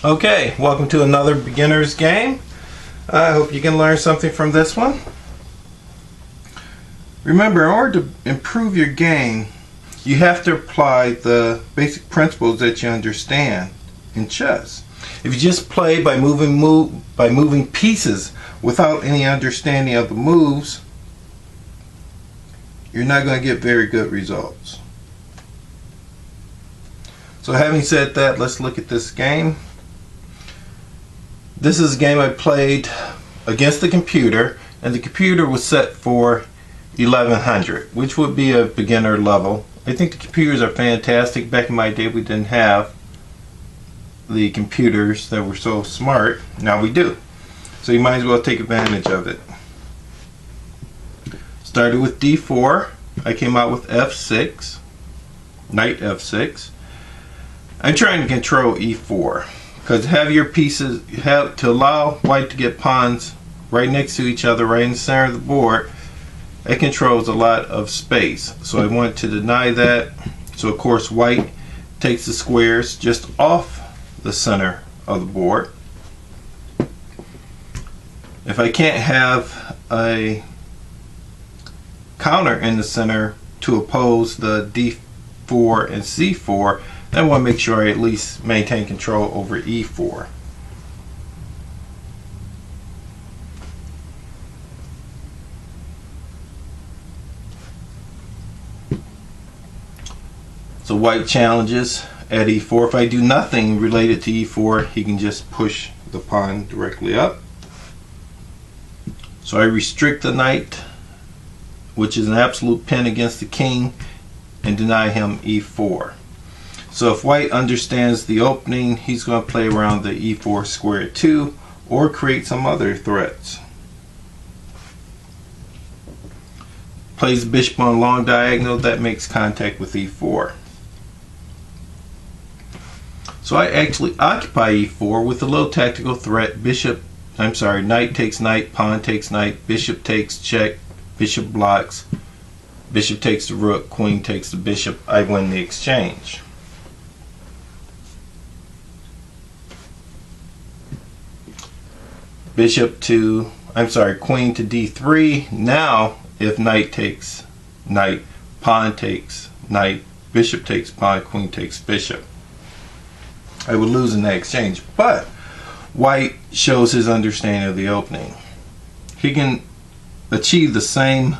Okay, welcome to another beginner's game. I hope you can learn something from this one. Remember, in order to improve your game, you have to apply the basic principles that you understand in chess. If you just play by moving pieces without any understanding of the moves, you're not going to get very good results. So having said that, let's look at this game. This is a game I played against the computer, and the computer was set for 1100, which would be a beginner level. I think the computers are fantastic. Back in my day, we didn't have the computers that were so smart. Now we do. So you might as well take advantage of it. Started with d4. I came out with f6, knight f6. I'm trying to control e4 because to allow white to get pawns right next to each other, right in the center of the board. It controls a lot of space, so I want to deny that. So of course white takes the squares just off the center of the board. If I can't have a counter in the center to oppose the d4 and c4, then I want to make sure I at least maintain control over e4. So white challenges at e4. If I do nothing related to e4, he can just push the pawn directly up. So I restrict the knight, which is an absolute pin against the king, and deny him e4. So if white understands the opening, he's going to play around the e4 square 2 or create some other threats. Plays bishop on long diagonal, that makes contact with e4. So I actually occupy e4 with a little tactical threat. Knight takes knight, pawn takes knight, bishop takes check, bishop blocks, bishop takes the rook, queen takes the bishop. I win the exchange. Queen to d3. Now if knight takes knight, pawn takes knight, bishop takes pawn, queen takes bishop, I would lose in that exchange. But white shows his understanding of the opening. He can achieve the same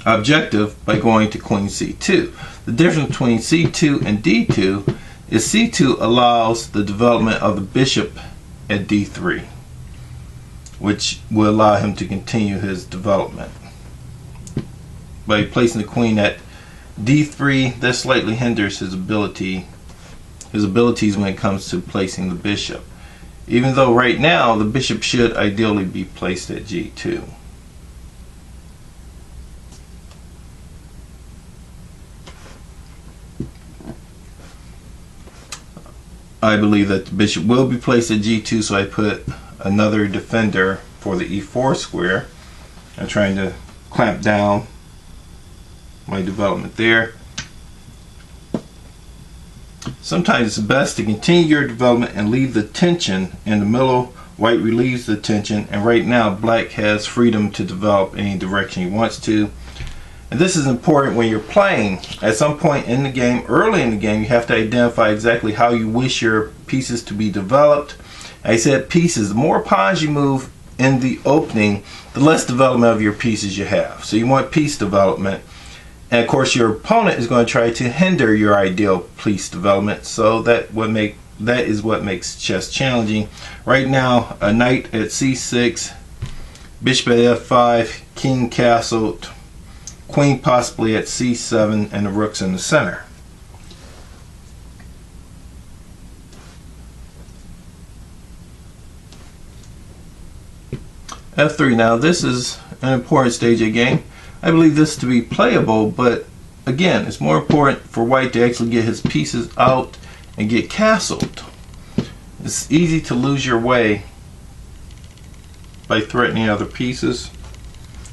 objective by going to queen c2. The difference between c2 and d2 is c2 allows the development of the bishop at d3, which will allow him to continue his development. By placing the queen at d3, that slightly hinders his abilities when it comes to placing the bishop, even though right now the bishop should ideally be placed at g2. I believe that the bishop will be placed at g2, so I put another defender for the e4 square. I'm trying to clamp down my development there. Sometimes it's best to continue your development and leave the tension in the middle. White relieves the tension, and right now black has freedom to develop any direction he wants to. And this is important when you're playing. At some point in the game, early in the game, you have to identify exactly how you wish your pieces to be developed. I said pieces. The more pawns you move in the opening, the less development of your pieces you have. So you want piece development. And of course your opponent is going to try to hinder your ideal piece development. So that is what makes chess challenging. Right now, a knight at c6, bishop at f5, king castled, queen possibly at c7, and the rook's in the center. f3. Now this is an important stage of the game. I believe this to be playable, but again, it's more important for white to actually get his pieces out and get castled. It's easy to lose your way by threatening other pieces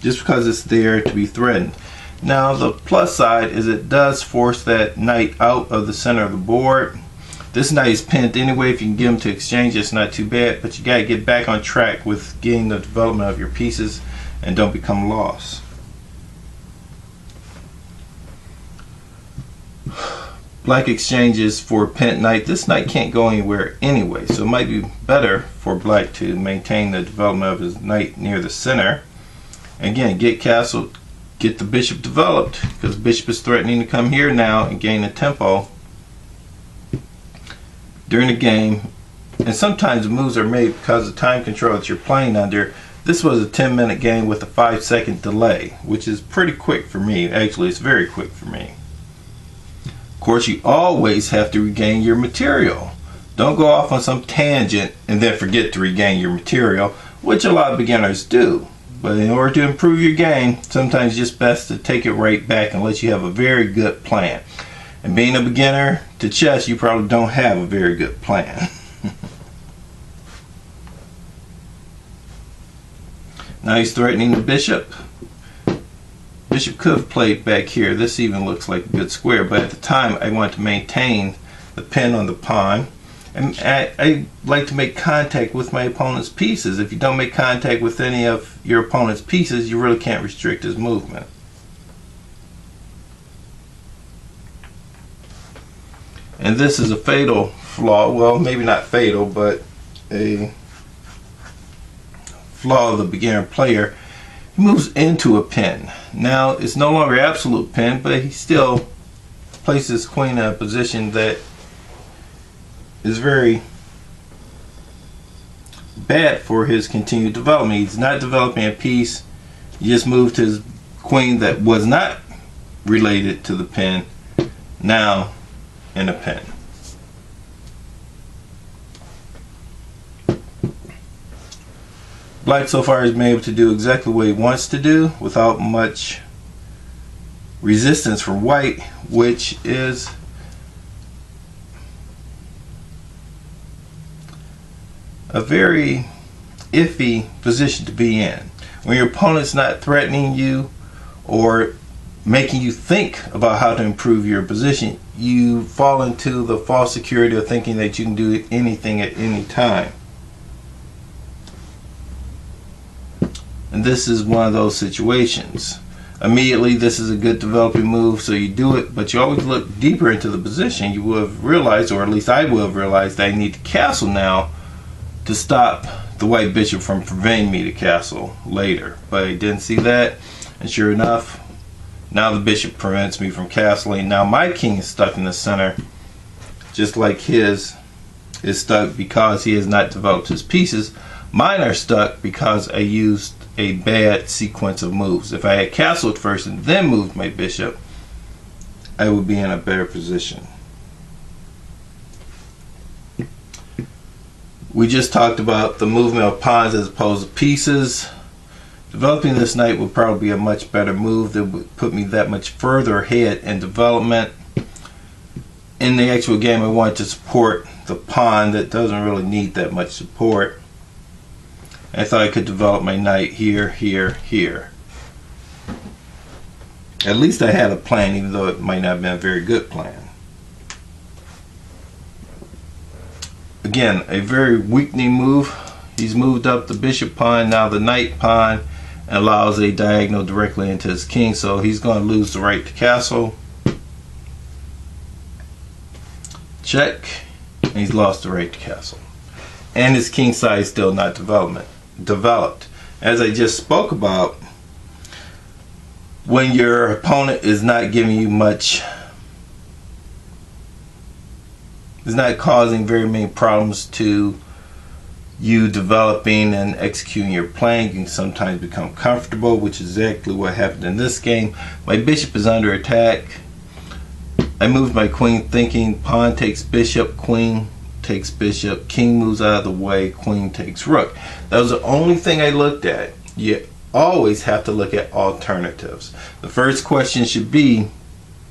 just because it's there to be threatened. Now the plus side is it does force that knight out of the center of the board, This knight is pinned anyway. If you can get him to exchange, it's not too bad, but you gotta get back on track with getting the development of your pieces and don't become lost. Black exchanges for a pinned knight. This knight can't go anywhere anyway, so it might be better for black to maintain the development of his knight near the center. Again, get castled, get the bishop developed, because bishop is threatening to come here now and gain a tempo during the game. And sometimes the moves are made because of time control that you're playing under. This was a 10-minute game with a 5-second delay, which is pretty quick for me. Actually, it's very quick for me. Of course, you always have to regain your material. Don't go off on some tangent and then forget to regain your material, which a lot of beginners do. But in order to improve your game, sometimes it's just best to take it right back unless you have a very good plan. And being a beginner to chess, you probably don't have a very good plan. Now he's threatening the bishop. Bishop could have played back here. This even looks like a good square, but at the time I want to maintain the pin on the pawn. And I like to make contact with my opponent's pieces. If you don't make contact with any of your opponent's pieces, you really can't restrict his movement. And this is a fatal flaw. Well, maybe not fatal, but a flaw of the beginner player. He moves into a pin. Now it's no longer absolute pin, but he still places queen in a position that is very bad for his continued development. He's not developing a piece. He just moved his queen that was not related to the pin now in a pin. Black so far has been able to do exactly what he wants to do without much resistance from white, which is a very iffy position to be in. When your opponent's not threatening you or making you think about how to improve your position, you fall into the false security of thinking that you can do anything at any time. And this is one of those situations. Immediately, this is a good developing move, so you do it, but you always look deeper into the position. You will have realized, or at least I will have realized, that I need to castle now to stop the white bishop from preventing me to castle later. But I didn't see that, and sure enough, now the bishop prevents me from castling. Now my king is stuck in the center, just like his is stuck because he has not developed his pieces. Mine are stuck because I used a bad sequence of moves. If I had castled first and then moved my bishop, I would be in a better position. We just talked about the movement of pawns as opposed to pieces. Developing this knight would probably be a much better move that would put me that much further ahead in development. In the actual game, I want to support the pawn that doesn't really need that much support. I thought I could develop my knight here, here, here. At least I had a plan, even though it might not have been a very good plan. Again, a very weakening move. He's moved up the bishop pawn, now the knight pawn, and allows a diagonal directly into his king, so he's going to lose the right to castle. Check, and he's lost the right to castle. And his king side is still not developed. As I just spoke about, when your opponent is not giving you much, is not causing very many problems to you developing and executing your plan, you can sometimes become comfortable, which is exactly what happened in this game. My bishop is under attack. I moved my queen thinking pawn takes bishop, queen takes bishop, king moves out of the way, queen takes rook. That was the only thing I looked at. You always have to look at alternatives. The first question should be,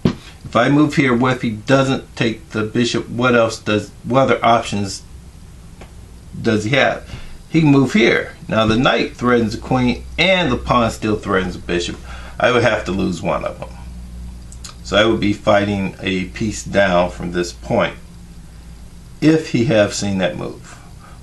if I move here, what if he doesn't take the bishop? What other options does he have? He can move here. Now the knight threatens the queen and the pawn still threatens the bishop. I would have to lose one of them. So I would be fighting a piece down from this point. if he have seen that move.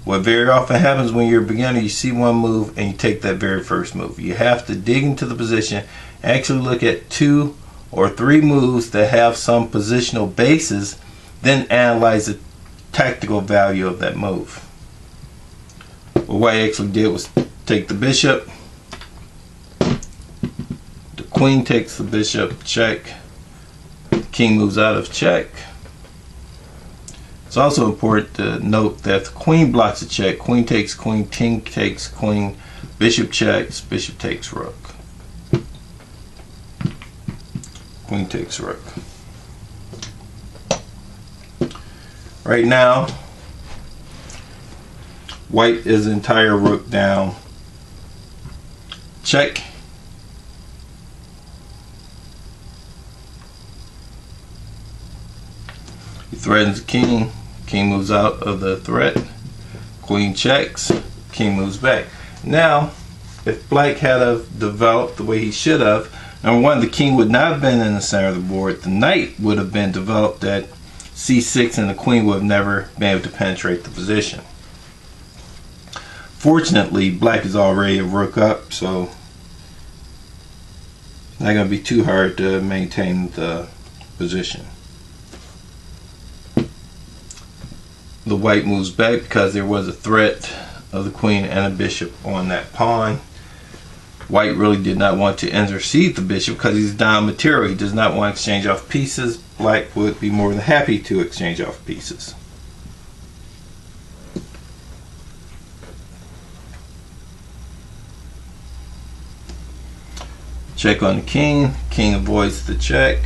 What very often happens when you're a beginner, you see one move and you take that very first move. You have to dig into the position, actually look at 2 or 3 moves that have some positional basis, then analyze the tactical value of that move. What white actually did was take the bishop, the queen takes the bishop, check, king moves out of check. It's also important to note that the queen blocks a check, queen takes queen, king takes queen, bishop checks, bishop takes rook. Queen takes rook. Right now, white is entire rook down. Check. He threatens the king. King moves out of the threat. Queen checks. King moves back. Now, if black had developed the way he should have, number one, the king would not have been in the center of the board. The knight would have been developed at c6 and the queen would have never been able to penetrate the position. Fortunately, black is already a rook up, so it's not going to be too hard to maintain the position. The white moves back because there was a threat of the queen and a bishop on that pawn. White really did not want to intercede the bishop because he's down material. He does not want to exchange off pieces. Black would be more than happy to exchange off pieces. Check on the king. King avoids the check.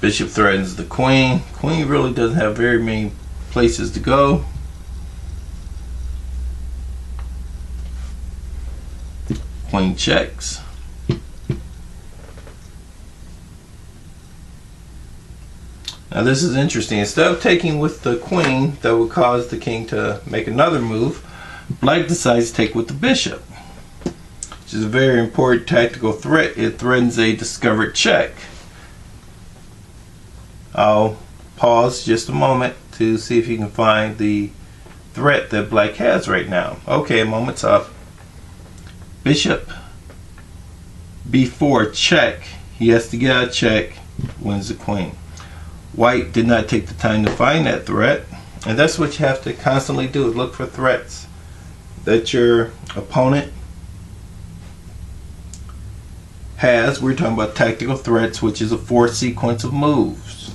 Bishop threatens the queen. Queen really doesn't have very many places to go. Queen checks. Now this is interesting. Instead of taking with the queen, that would cause the king to make another move, black decides to take with the bishop, which is a very important tactical threat. It threatens a discovered check. I'll pause just a moment to see if you can find the threat that black has right now. Okay, a moment's up. Bishop b4 check. He has to get out of check, wins the queen. White did not take the time to find that threat, and that's what you have to constantly do, is look for threats that your opponent has. We're talking about tactical threats, which is a 4 sequence of moves.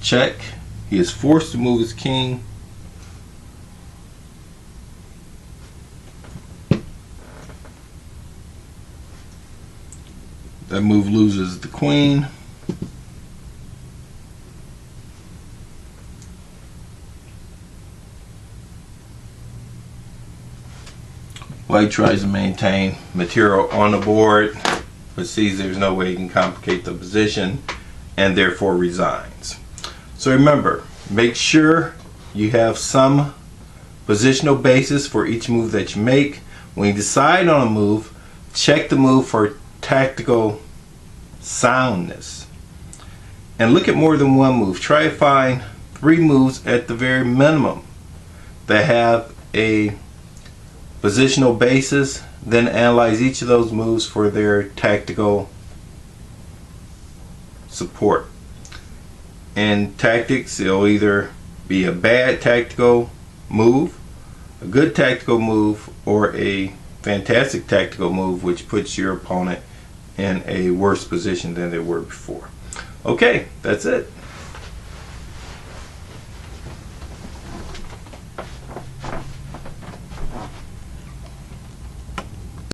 Check. He is forced to move his king. That move loses the queen. White tries to maintain material on the board, but sees there's no way he can complicate the position and therefore resigns. So remember, make sure you have some positional basis for each move that you make. When you decide on a move, check the move for tactical soundness and look at more than one move. Try to find 3 moves at the very minimum that have a positional basis, then analyze each of those moves for their tactical support. In tactics, it'll either be a bad tactical move, a good tactical move, or a fantastic tactical move which puts your opponent in a worse position than they were before. Okay, that's it.